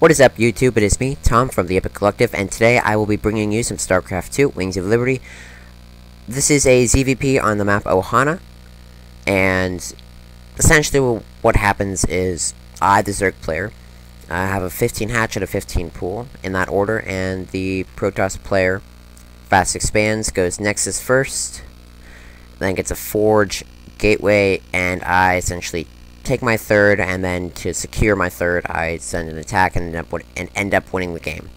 What is up, YouTube? It is me, Tom from the Epic Collective, and today I will be bringing you some Starcraft 2, Wings of Liberty. This is a ZvP on the map Ohana, and essentially what happens is I, the zerg player, have a 15 hatch and a 15 pool, in that order, and the protoss player, Fast Expands, goes Nexus first, then gets a Forge, Gateway, and I essentially take my third, and then to secure my third, I send an attack and end up winning the game.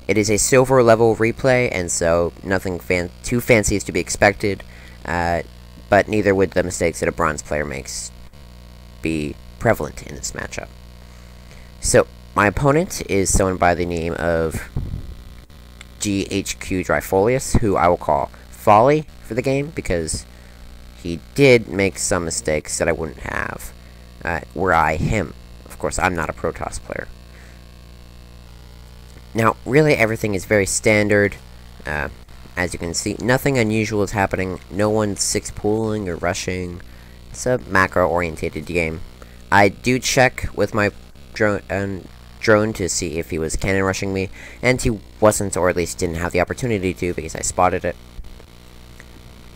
It is a silver level replay, and so nothing too fancy is to be expected, but neither would the mistakes that a bronze player makes be prevalent in this matchup. So, my opponent is someone by the name of GHQ Folius, who I will call Foli for the game, because he did make some mistakes that I wouldn't have. Were I him. Of course, I'm not a protoss player. Now, really everything is very standard. As you can see, nothing unusual is happening. No one's 6-pooling or rushing. It's a macro-orientated game. I do check with my drone to see if he was cannon rushing me, and he wasn't, or at least didn't have the opportunity to, because I spotted it.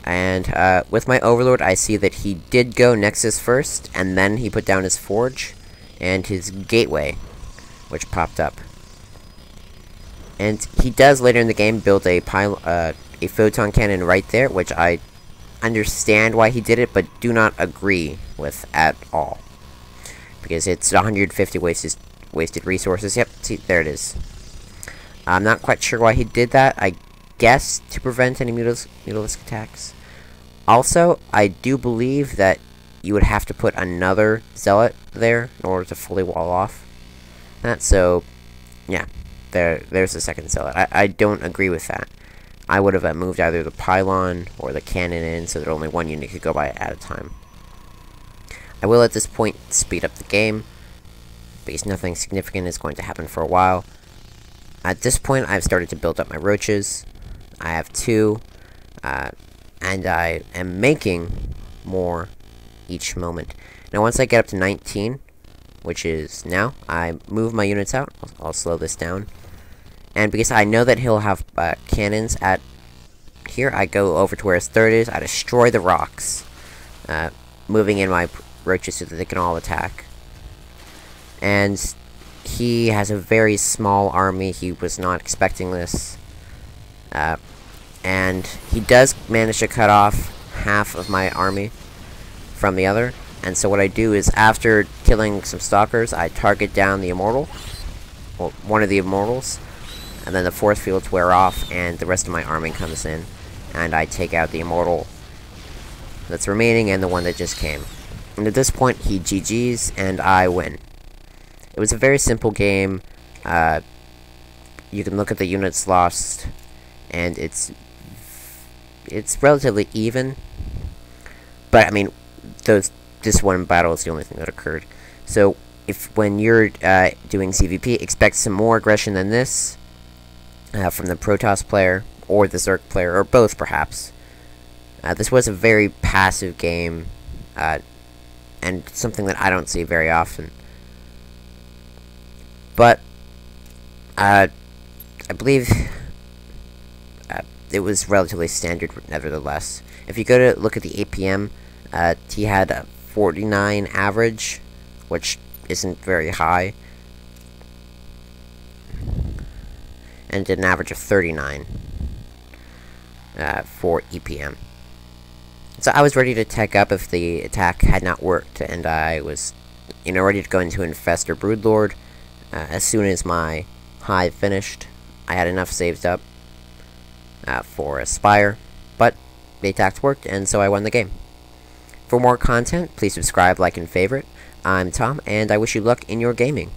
And with my Overlord, I see that he did go Nexus first, and then he put down his Forge and his Gateway, which popped up. And he does later in the game build a photon cannon right there, which I understand why he did it, but do not agree with at all, because it's 150 wasted resources. Yep, see, there it is. I'm not quite sure why he did that. I guess to prevent any mutalisk attacks. Also, I do believe that you would have to put another zealot there in order to fully wall off that. So, yeah, there's the second zealot. I don't agree with that. I would have moved either the pylon or the cannon in so that only one unit could go by at a time. I will at this point speed up the game, because nothing significant is going to happen for a while. At this point, I've started to build up my roaches. I have 2, and I am making more each moment. Now, once I get up to 19, which is now, I move my units out. I'll slow this down. And because I know that he'll have cannons at here, I go over to where his third is. I destroy the rocks, moving in my roaches so that they can all attack. And he has a very small army. He was not expecting this. And he does manage to cut off half of my army from the other. And so what I do is, after killing some stalkers, I target down the immortal, well, one of the immortals, and then the force fields wear off, and the rest of my army comes in, and I take out the immortal that's remaining and the one that just came. And at this point, he GG's, and I win. It was a very simple game. You can look at the units lost, and it's relatively even, but I mean, this one battle is the only thing that occurred. So when you're doing ZvP, expect some more aggression than this from the protoss player or the zerg player, or both perhaps. This was a very passive game, and something that I don't see very often. But I believe it was relatively standard, nevertheless. If you go to look at the APM, he had a 49 average, which isn't very high, and did an average of 39 for EPM. So I was ready to tech up if the attack had not worked, and I was, ready to go into Infestor Broodlord. As soon as my hive finished, I had enough saved up for Aspire, but the attacks worked, and so I won the game. For more content, please subscribe, like, and favorite. I'm Tom, and I wish you luck in your gaming.